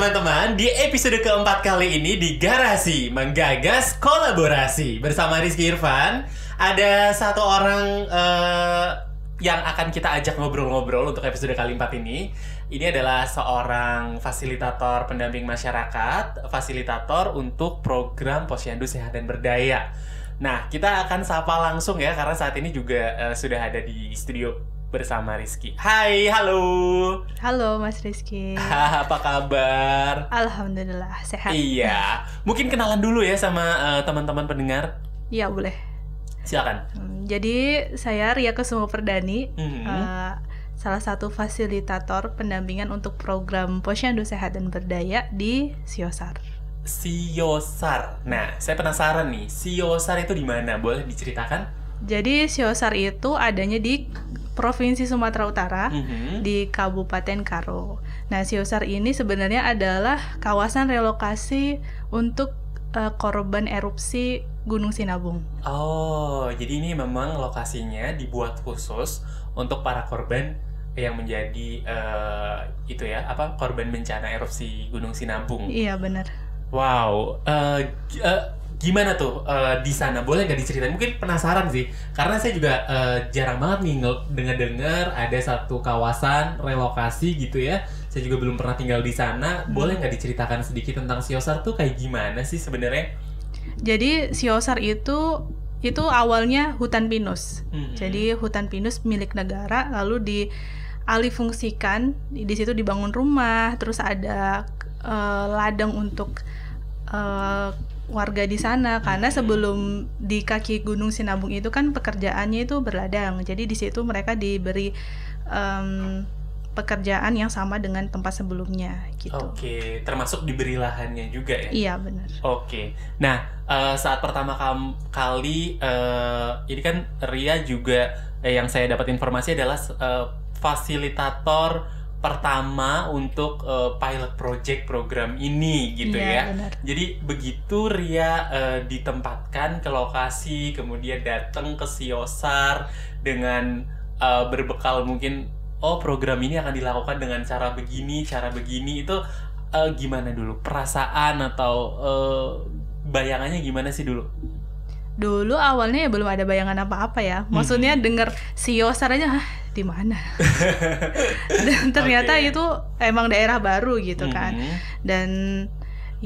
teman-teman, di episode keempat kali ini di Garasi Menggagas Kolaborasi bersama Rizky Irfan. Ada satu orang yang akan kita ajak ngobrol-ngobrol untuk episode kali 4 ini. Ini adalah seorang fasilitator pendamping masyarakat, fasilitator untuk program Posyandu Sehat dan Berdaya. Nah, kita akan sapa langsung ya, karena saat ini juga sudah ada di studio bersama Rizky. Hai, halo. Halo Mas Rizky. Apa kabar? Alhamdulillah sehat. Iya, mungkin kenalan dulu ya sama teman-teman pendengar. Iya boleh. Silakan. Jadi saya Ria Kusuma Perdani, salah satu fasilitator pendampingan untuk program Posyandu Sehat dan Berdaya di Siosar. Siosar. Nah, saya penasaran nih, Siosar itu di mana? Boleh diceritakan? Jadi Siosar itu adanya di Provinsi Sumatera Utara, di Kabupaten Karo. Nah, Siosar ini sebenarnya adalah kawasan relokasi untuk korban erupsi Gunung Sinabung. Oh, jadi ini memang lokasinya dibuat khusus untuk para korban yang menjadi korban bencana erupsi Gunung Sinabung. Iya, benar. Wow, gimana tuh di sana? Boleh nggak diceritain? Mungkin penasaran sih, karena saya juga jarang banget nih dengar ada satu kawasan relokasi gitu ya. Saya juga belum pernah tinggal di sana. Boleh nggak diceritakan sedikit tentang Siosar tuh kayak gimana sih sebenarnya? Jadi Siosar itu awalnya hutan pinus. Jadi hutan pinus milik negara, lalu dialihfungsikan. Di situ dibangun rumah, terus ada ladang untuk warga di sana, karena sebelum di kaki Gunung Sinabung itu kan pekerjaannya itu berladang. Jadi di situ mereka diberi pekerjaan yang sama dengan tempat sebelumnya gitu. Oke, termasuk diberi lahannya juga ya? Iya, benar. Oke. Nah, saat pertama kali ini kan Ria juga yang saya dapat informasi adalah fasilitator pertama untuk pilot project program ini gitu ya. Benar. Jadi begitu Ria ditempatkan ke lokasi, kemudian datang ke Siosar dengan berbekal mungkin program ini akan dilakukan dengan cara begini itu gimana dulu? Perasaan atau bayangannya gimana sih dulu? Dulu awalnya ya belum ada bayangan apa-apa ya. Maksudnya denger Siosar aja, di mana? Dan ternyata itu emang daerah baru gitu kan. Dan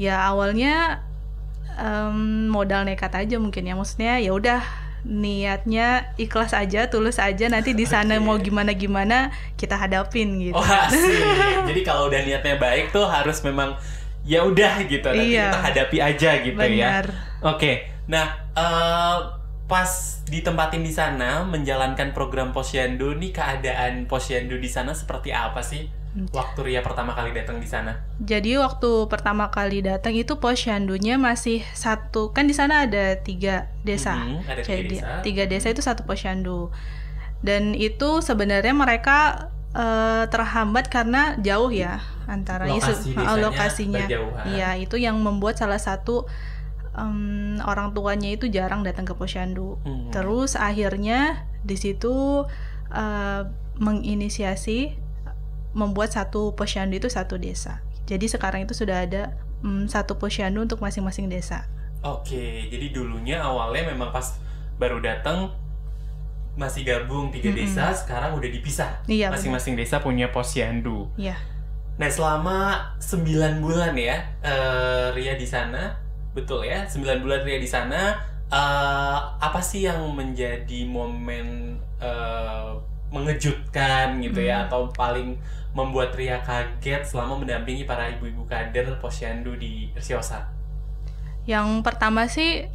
ya awalnya modal nekat aja mungkin ya. Maksudnya ya udah niatnya ikhlas aja, tulus aja, nanti di sana mau gimana kita hadapin gitu. Oh, asik. Jadi kalau udah niatnya baik tuh harus memang ya udah gitu, nanti kita hadapi aja gitu. Benar. Ya. Oke. Nah, pas ditempatin di sana menjalankan program Posyandu, nih keadaan Posyandu di sana seperti apa sih? Waktu Ria pertama kali datang di sana. Jadi waktu pertama kali datang itu Posyandunya masih satu, kan di sana ada 3 desa. Ada 3 desa itu satu Posyandu. Dan itu sebenarnya mereka terhambat karena jauh ya antara lokasinya. Iya, itu yang membuat salah satu orang tuanya itu jarang datang ke Posyandu. Terus akhirnya di situ menginisiasi membuat satu Posyandu itu satu desa. Jadi sekarang itu sudah ada satu Posyandu untuk masing-masing desa. Oke, jadi dulunya awalnya memang pas baru datang masih gabung 3 desa, sekarang udah dipisah. Iya, masing-masing desa punya Posyandu. Iya. Nah, selama 9 bulan ya Ria di sana, betul ya? 9 bulan Ria di sana, apa sih yang menjadi momen mengejutkan gitu ya, atau paling membuat Ria kaget selama mendampingi para ibu-ibu kader Posyandu di Siosar? Yang pertama sih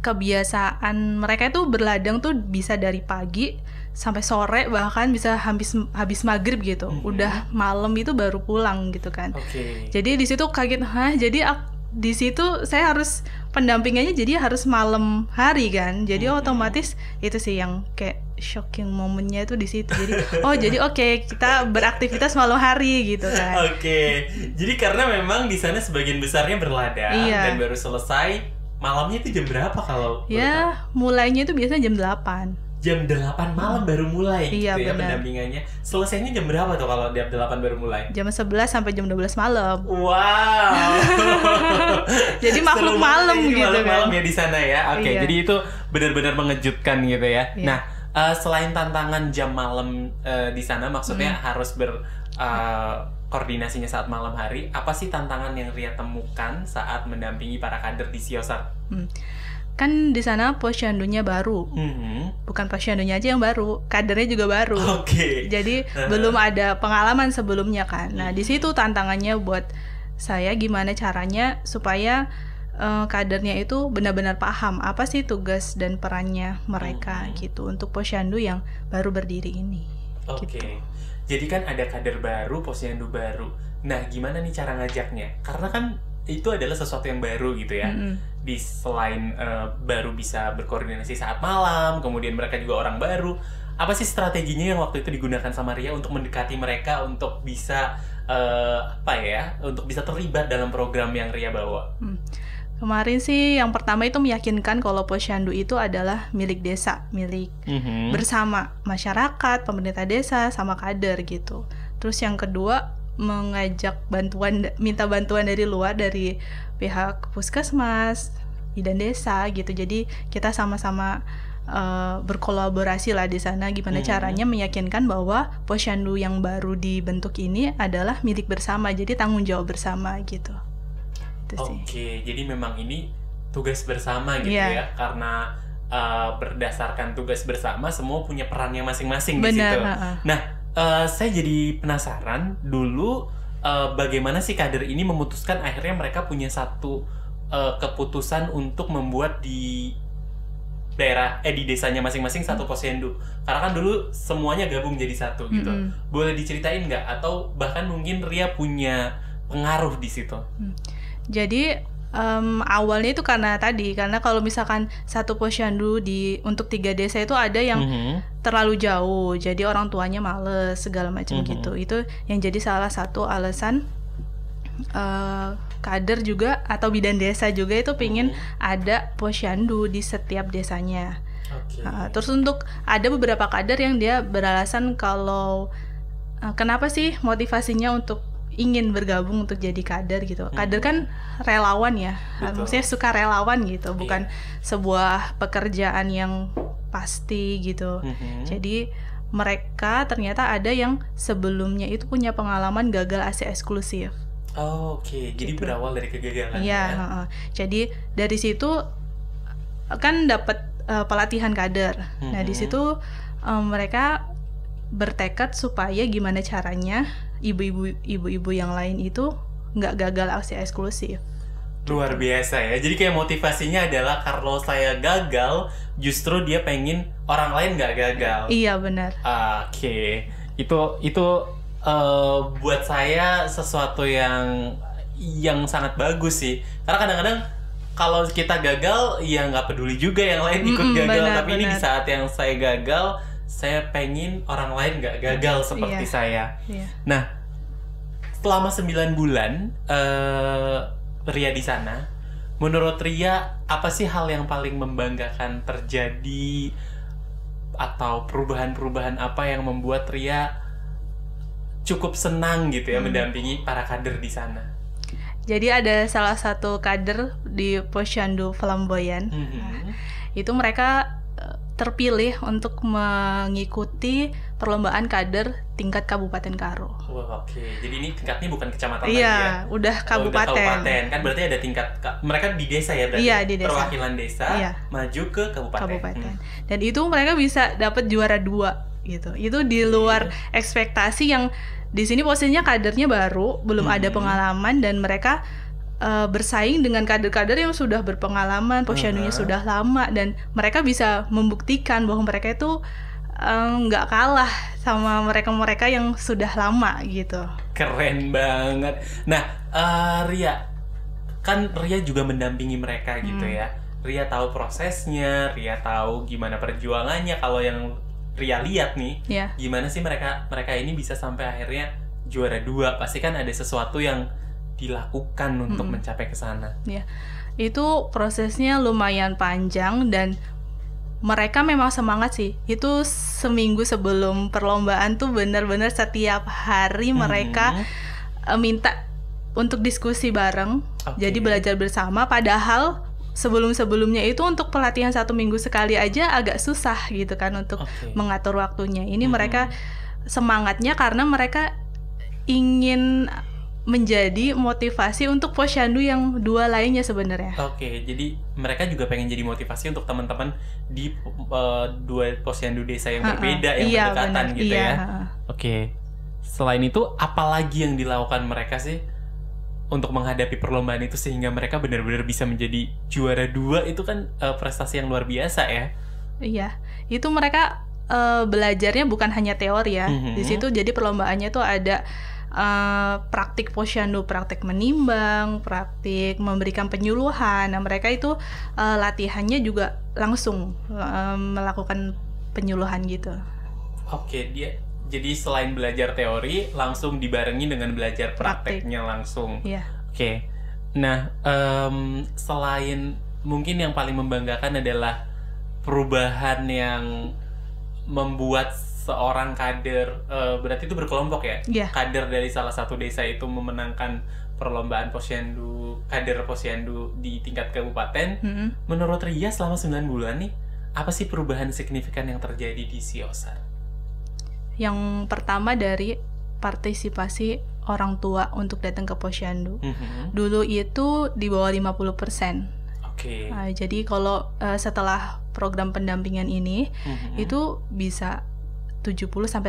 kebiasaan mereka itu berladang tuh bisa dari pagi sampai sore, bahkan bisa habis maghrib gitu. Udah malam itu baru pulang gitu kan. Jadi di situ kaget, jadi di situ saya harus pendampingannya jadi harus malam hari kan. Jadi otomatis itu sih yang kayak shocking momennya itu di situ. Jadi kita beraktivitas malam hari gitu kan. Jadi karena memang di sana sebagian besarnya berladang dan baru selesai malamnya itu jam berapa kalau? Ya, mulainya itu biasanya jam 8. jam 8 malam baru mulai Iya, gitu ya benar. pendampingannya. Selesainya jam berapa tuh kalau jam 8 baru mulai? Jam 11 sampai jam 12 malam. Wow. Jadi makhluk Seru banget malam ini gitu malam-malam kan. ya di sana ya. Oke, Iya. jadi itu benar-benar mengejutkan gitu ya. Iya. Nah, selain tantangan jam malam di sana, maksudnya harus koordinasinya saat malam hari, apa sih tantangan yang Ria temukan saat mendampingi para kader di Siosar? Kan di sana posyandunya baru. Bukan posyandunya aja yang baru, kadernya juga baru. Oke. Jadi belum ada pengalaman sebelumnya kan. Nah, di situ tantangannya buat saya gimana caranya supaya kadernya itu benar-benar paham apa sih tugas dan perannya mereka gitu untuk posyandu yang baru berdiri ini. Oke. Gitu. Jadi kan ada kader baru, posyandu baru. Nah, gimana nih cara ngajaknya? Karena kan itu adalah sesuatu yang baru gitu ya. Di selain baru bisa berkoordinasi saat malam, kemudian mereka juga orang baru. Apa sih strateginya yang waktu itu digunakan sama Ria untuk mendekati mereka untuk bisa untuk bisa terlibat dalam program yang Ria bawa? Kemarin sih yang pertama itu meyakinkan kalau posyandu itu adalah milik desa, milik bersama masyarakat, pemerintah desa, sama kader gitu. Terus yang kedua mengajak minta bantuan dari luar, dari pihak puskesmas, bidan desa gitu. Jadi kita sama-sama berkolaborasi lah di sana gimana caranya meyakinkan bahwa posyandu yang baru dibentuk ini adalah milik bersama, jadi tanggung jawab bersama gitu. Oke, jadi memang ini tugas bersama gitu ya, karena berdasarkan tugas bersama semua punya perannya masing-masing di situ. Nah, saya jadi penasaran dulu bagaimana sih kader ini memutuskan akhirnya mereka punya satu keputusan untuk membuat di di desanya masing-masing satu posyandu. Karena kan dulu semuanya gabung jadi satu gitu. Boleh diceritain nggak? Atau bahkan mungkin Ria punya pengaruh di situ? Jadi awalnya itu karena kalau misalkan satu posyandu untuk 3 desa itu ada yang terlalu jauh, jadi orang tuanya males segala macam gitu. Itu yang jadi salah satu alasan kader juga atau bidan desa juga itu pingin ada posyandu di setiap desanya. Terus untuk ada beberapa kader yang dia beralasan kalau kenapa sih motivasinya untuk ingin bergabung untuk jadi kader gitu. Kader kan relawan ya. Maksudnya suka relawan gitu, bukan sebuah pekerjaan yang pasti gitu. Jadi mereka ternyata ada yang sebelumnya itu punya pengalaman gagal ASI eksklusif. Oke, jadi berawal dari kegagalan. Iya, jadi dari situ kan dapat pelatihan kader. Nah, di situ mereka bertekad supaya gimana caranya ibu-ibu yang lain itu nggak gagal ASI eksklusif. Luar biasa ya. Jadi kayak motivasinya adalah kalau saya gagal, justru dia pengen orang lain nggak gagal. Iya, benar. Oke. Itu buat saya sesuatu yang sangat bagus sih. Karena kadang-kadang kalau kita gagal, ya nggak peduli juga yang lain ikut gagal. Tapi ini di saat yang saya gagal, saya pengen orang lain nggak gagal seperti saya. Nah, selama 9 bulan Ria di sana, menurut Ria apa sih hal yang paling membanggakan terjadi atau perubahan-perubahan apa yang membuat Ria cukup senang gitu ya mendampingi para kader di sana? Jadi ada salah satu kader di Posyandu Flamboyan. Itu mereka terpilih untuk mengikuti perlombaan kader tingkat Kabupaten Karo. Oke. Jadi ini tingkatnya bukan kecamatan lagi ya? Iya, udah kabupaten. Udah kabupaten. Kan berarti ada tingkat, mereka di desa ya berarti? Iya, di desa. Perwakilan desa, maju ke kabupaten. Dan itu mereka bisa dapat juara 2 gitu. Itu di luar ekspektasi yang di sini posisinya kadernya baru, belum ada pengalaman, dan mereka bersaing dengan kader-kader yang sudah berpengalaman, posyandunya sudah lama, dan mereka bisa membuktikan bahwa mereka itu nggak kalah sama mereka-mereka yang sudah lama gitu. Keren banget. Nah, Ria, kan Ria juga mendampingi mereka gitu ya. Ria tahu prosesnya, Ria tahu gimana perjuangannya. Kalau yang Ria lihat nih, gimana sih mereka ini bisa sampai akhirnya juara 2? Pasti kan ada sesuatu yang dilakukan untuk mencapai ke sana. Itu prosesnya lumayan panjang dan mereka memang semangat sih. Itu seminggu sebelum perlombaan tuh benar-benar setiap hari mereka minta untuk diskusi bareng. Jadi belajar bersama. Padahal sebelum-sebelumnya itu untuk pelatihan 1 minggu sekali aja agak susah gitu kan untuk mengatur waktunya. Ini mereka semangatnya karena mereka ingin menjadi motivasi untuk posyandu yang 2 lainnya sebenarnya. Jadi mereka juga pengen jadi motivasi untuk teman-teman di 2 posyandu desa yang berbeda, yang berdekatan gitu ya. Selain itu, apalagi yang dilakukan mereka sih untuk menghadapi perlombaan itu sehingga mereka benar-benar bisa menjadi juara 2? Itu kan prestasi yang luar biasa ya. Iya, itu mereka belajarnya bukan hanya teori ya. Di situ jadi perlombaannya tuh ada praktik posyandu, praktik menimbang, praktik memberikan penyuluhan. Nah, mereka itu latihannya juga langsung melakukan penyuluhan gitu. Jadi selain belajar teori, langsung dibarengi dengan belajar prakteknya langsung. Nah, selain mungkin yang paling membanggakan adalah perubahan yang membuat seorang kader, berarti itu berkelompok ya? Kader dari salah satu desa itu memenangkan perlombaan posyandu, kader posyandu di tingkat kabupaten. Menurut Ria selama 9 bulan nih, apa sih perubahan signifikan yang terjadi di Siosar? Yang pertama dari partisipasi orang tua untuk datang ke posyandu. Dulu itu di bawah 50%. Jadi kalau setelah program pendampingan ini itu bisa 70-80%.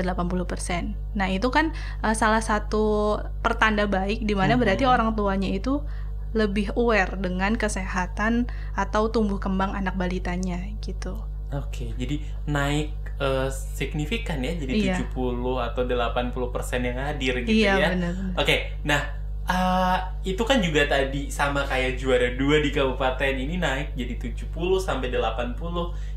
Nah, itu kan salah satu pertanda baik di mana berarti orang tuanya itu lebih aware dengan kesehatan atau tumbuh kembang anak balitanya gitu. Jadi naik signifikan ya, jadi 70 atau 80% yang hadir gitu ya. Benar. Nah, itu kan juga tadi sama kayak juara 2 di kabupaten ini naik jadi 70-80.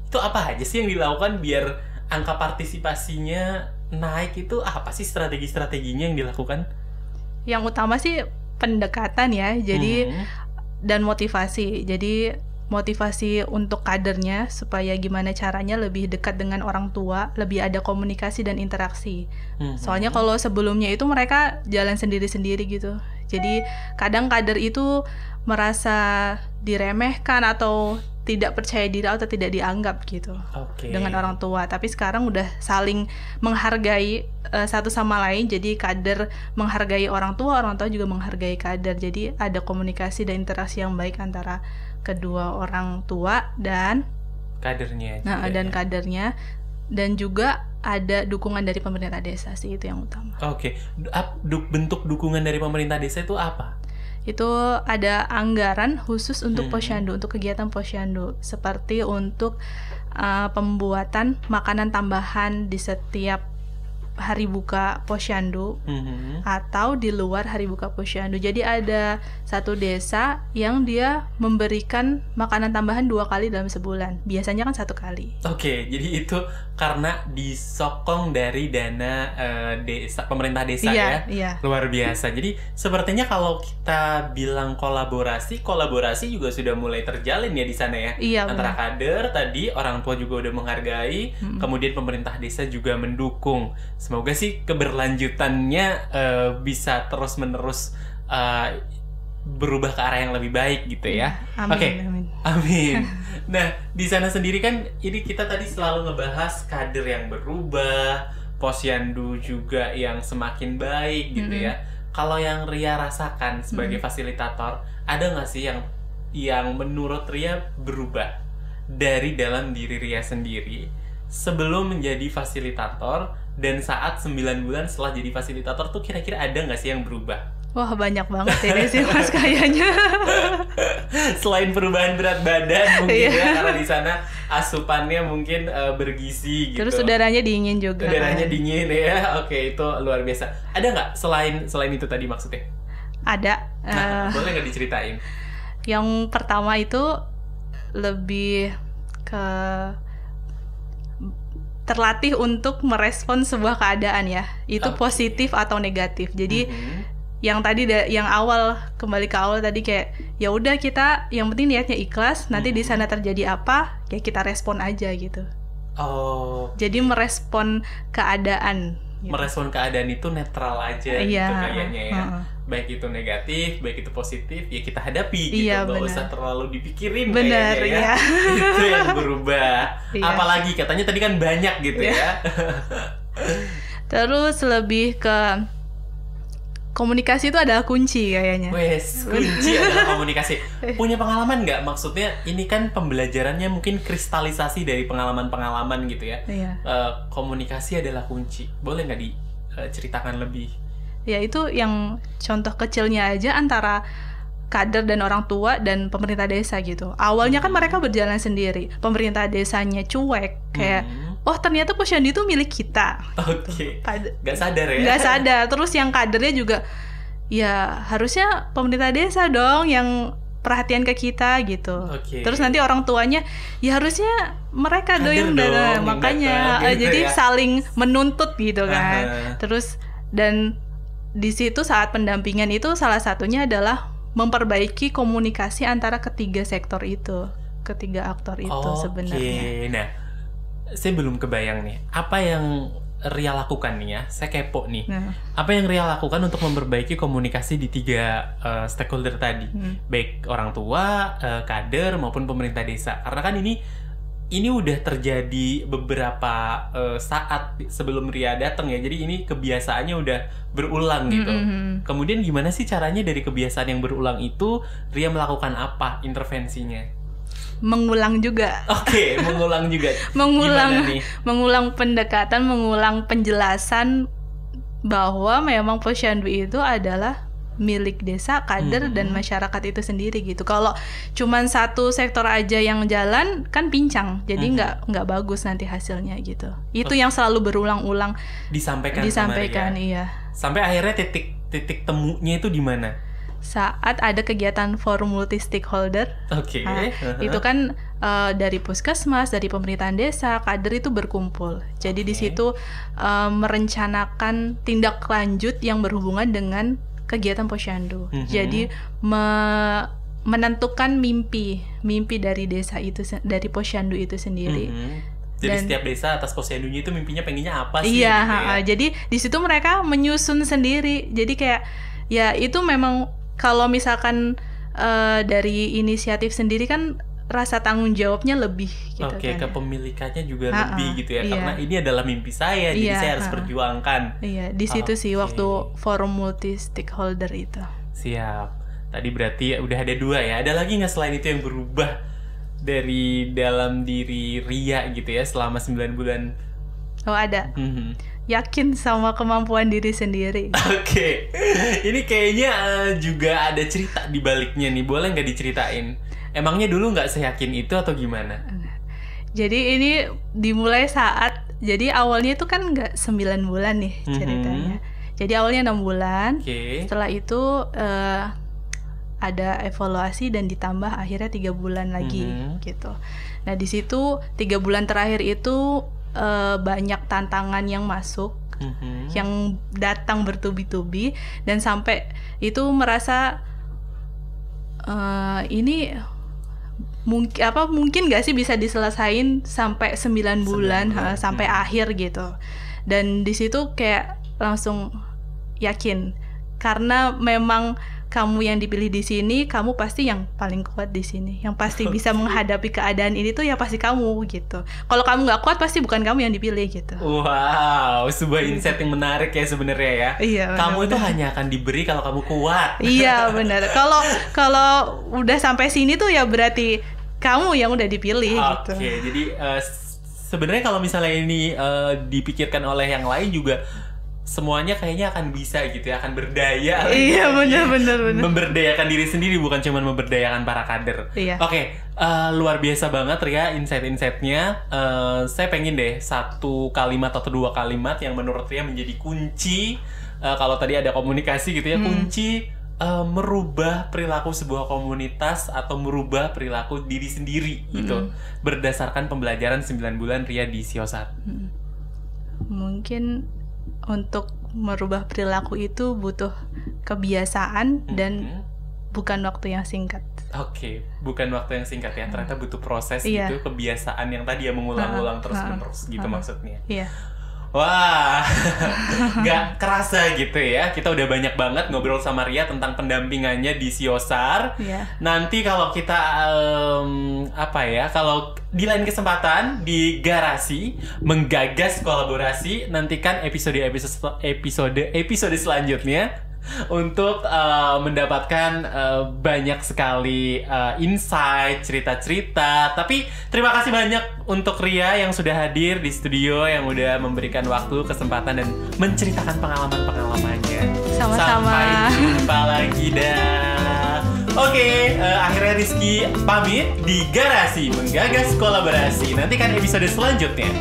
Itu apa aja sih yang dilakukan biar angka partisipasinya naik? Itu apa sih strategi-strateginya yang dilakukan? Yang utama sih pendekatan ya, jadi dan motivasi. Jadi motivasi untuk kadernya supaya gimana caranya lebih dekat dengan orang tua, lebih ada komunikasi dan interaksi. Soalnya kalau sebelumnya itu mereka jalan sendiri-sendiri gitu. Jadi kadang kader itu merasa diremehkan atau tidak percaya diri atau tidak dianggap gitu dengan orang tua. Tapi sekarang udah saling menghargai satu sama lain. Jadi kader menghargai orang tua juga menghargai kader. Jadi ada komunikasi dan interaksi yang baik antara kedua orang tua dan kadernya. Kadernya, dan juga ada dukungan dari pemerintah desa sih, itu yang utama. Bentuk dukungan dari pemerintah desa itu apa? Itu ada anggaran khusus untuk posyandu, untuk kegiatan posyandu, seperti untuk pembuatan makanan tambahan di setiap hari buka posyandu atau di luar hari buka posyandu. Jadi ada satu desa yang dia memberikan makanan tambahan 2 kali dalam sebulan. Biasanya kan 1 kali. Jadi itu karena disokong dari dana desa, pemerintah desa ya. Luar biasa. Jadi sepertinya kalau kita bilang kolaborasi juga sudah mulai terjalin ya di sana ya. Antara kader tadi, orang tua juga udah menghargai, kemudian pemerintah desa juga mendukung. Semoga sih keberlanjutannya bisa terus-menerus berubah ke arah yang lebih baik gitu ya. Amin. Nah, di sana sendiri kan ini kita tadi selalu ngebahas kader yang berubah, posyandu juga yang semakin baik gitu ya. Kalau yang Ria rasakan sebagai fasilitator, ada nggak sih yang menurut Ria berubah dari dalam diri Ria sendiri sebelum menjadi fasilitator dan saat 9 bulan setelah jadi fasilitator tuh kira-kira ada nggak sih yang berubah? Wah, banyak banget ini sih Mas kayaknya. Selain perubahan berat badan mungkin ya, karena di sana asupannya mungkin bergizi gitu. Terus udaranya dingin juga. Udaranya dingin ya. Itu luar biasa. Ada nggak selain itu tadi maksudnya? Ada. Boleh nggak diceritain? Yang pertama itu lebih ke terlatih untuk merespon sebuah keadaan ya. Itu positif atau negatif. Jadi yang tadi yang awal, kembali ke awal tadi, kayak ya udah kita yang penting niatnya ikhlas, nanti di sana terjadi apa ya kita respon aja gitu. Jadi merespon keadaan gitu. Merespon keadaan itu netral aja gitu kayaknya ya. Baik itu negatif, baik itu positif, ya kita hadapi gitu. Nggak usah terlalu dipikirin kayaknya ya. Itu yang berubah. Apalagi katanya tadi kan banyak gitu ya. Terus lebih ke komunikasi itu adalah kunci kayaknya. Kunci adalah komunikasi. Punya pengalaman nggak? Maksudnya ini kan pembelajarannya mungkin kristalisasi dari pengalaman-pengalaman gitu ya. Komunikasi adalah kunci. Boleh nggak diceritakan lebih? Ya itu yang contoh kecilnya aja antara kader dan orang tua dan pemerintah desa gitu. Awalnya kan mereka berjalan sendiri. Pemerintah desanya cuek, kayak oh ternyata posyandu itu milik kita. Gak sadar ya? Gak sadar. Terus yang kadernya juga, ya harusnya pemerintah desa dong yang perhatian ke kita gitu. Terus nanti orang tuanya, ya harusnya mereka dong yang makanya gitu jadi saling menuntut gitu kan. Terus dan di situ saat pendampingan itu salah satunya adalah memperbaiki komunikasi antara ketiga sektor itu, ketiga aktor itu sebenarnya. Nah, saya belum kebayang nih, apa yang Ria lakukan nih ya? Saya kepo nih. Apa yang Ria lakukan untuk memperbaiki komunikasi di tiga stakeholder tadi, baik orang tua, kader maupun pemerintah desa? Karena kan ini udah terjadi beberapa saat sebelum Ria datang ya. Jadi ini kebiasaannya udah berulang gitu. Kemudian gimana sih caranya dari kebiasaan yang berulang itu Ria melakukan apa intervensinya? Mengulang juga. Mengulang juga. mengulang pendekatan, mengulang penjelasan bahwa memang posyandu itu adalah milik desa, kader dan masyarakat itu sendiri gitu. Kalau cuman satu sektor aja yang jalan kan pincang, jadi nggak bagus nanti hasilnya gitu. Itu yang selalu berulang-ulang disampaikan iya. Sampai akhirnya titik temunya itu di mana? Saat ada kegiatan forum multi stakeholder. Itu kan dari puskesmas, dari pemerintahan desa, kader itu berkumpul. Jadi di situ merencanakan tindak lanjut yang berhubungan dengan kegiatan posyandu. Jadi menentukan mimpi dari desa itu, dari posyandu itu sendiri. Jadi setiap desa atas posyandunya itu mimpinya pengennya apa sih? Iya, gitu ya? Jadi di situ mereka menyusun sendiri. Jadi kayak ya itu memang kalau misalkan dari inisiatif sendiri kan rasa tanggung jawabnya lebih gitu kan. Kepemilikannya juga lebih gitu ya. Karena ini adalah mimpi saya, jadi saya harus perjuangkan. Iya, di situ sih waktu forum multi stakeholder itu. Siap. Tadi berarti udah ada 2 ya. Ada lagi nggak selain itu yang berubah dari dalam diri Ria gitu ya selama 9 bulan? Ada. Yakin sama kemampuan diri sendiri. Ini kayaknya juga ada cerita di baliknya nih. Boleh nggak diceritain? Emangnya dulu nggak seyakin itu atau gimana? Jadi ini dimulai saat, jadi awalnya itu kan nggak 9 bulan nih ceritanya. Jadi awalnya 6 bulan. Setelah itu ada evaluasi dan ditambah akhirnya 3 bulan lagi gitu. Nah di situ 3 bulan terakhir itu banyak tantangan yang masuk, yang datang bertubi-tubi, dan sampai itu merasa ini mungkin nggak sih bisa diselesain sampai 9 bulan sampai akhir gitu. Dan di situ kayak langsung yakin, karena memang kamu yang dipilih di sini, kamu pasti yang paling kuat di sini, yang pasti bisa menghadapi keadaan ini tuh ya pasti kamu gitu. Kalau kamu nggak kuat pasti bukan kamu yang dipilih gitu. Wow, sebuah insight yang menarik ya sebenarnya ya. Iya, kamu itu hanya akan diberi kalau kamu kuat. Iya benar. Kalau udah sampai sini tuh ya berarti kamu yang udah dipilih gitu. Jadi sebenarnya kalau misalnya ini dipikirkan oleh yang lain juga, semuanya kayaknya akan bisa gitu ya, akan berdaya. Iya benar. Memberdayakan diri sendiri, bukan cuma memberdayakan para kader. Iya. Luar biasa banget Ria insight-insightnya. Saya pengen deh 1 kalimat atau 2 kalimat yang menurut Ria menjadi kunci. Kalau tadi ada komunikasi gitu ya, kunci merubah perilaku sebuah komunitas atau merubah perilaku diri sendiri gitu, berdasarkan pembelajaran 9 bulan Ria di Siosat. Mungkin untuk merubah perilaku itu butuh kebiasaan dan bukan waktu yang singkat. Oke, bukan waktu yang singkat ya. Ternyata butuh proses Iya. gitu, kebiasaan yang tadi ya mengulang-ulang terus-menerus gitu maksudnya. Iya. Wah, gak kerasa gitu ya. Kita udah banyak banget ngobrol sama Ria tentang pendampingannya di Siosar. Iya. Nanti kalau kita kalau di lain kesempatan di Garasi menggagas kolaborasi, nantikan episode selanjutnya untuk mendapatkan banyak sekali insight, cerita-cerita. Tapi terima kasih banyak untuk Ria yang sudah hadir di studio, yang udah memberikan waktu, kesempatan dan menceritakan pengalaman-pengalamannya. Sama-sama. Sampai jumpa lagi dah. Oke, akhirnya Rizky pamit di Garasi menggagas kolaborasi. Nantikan episode selanjutnya.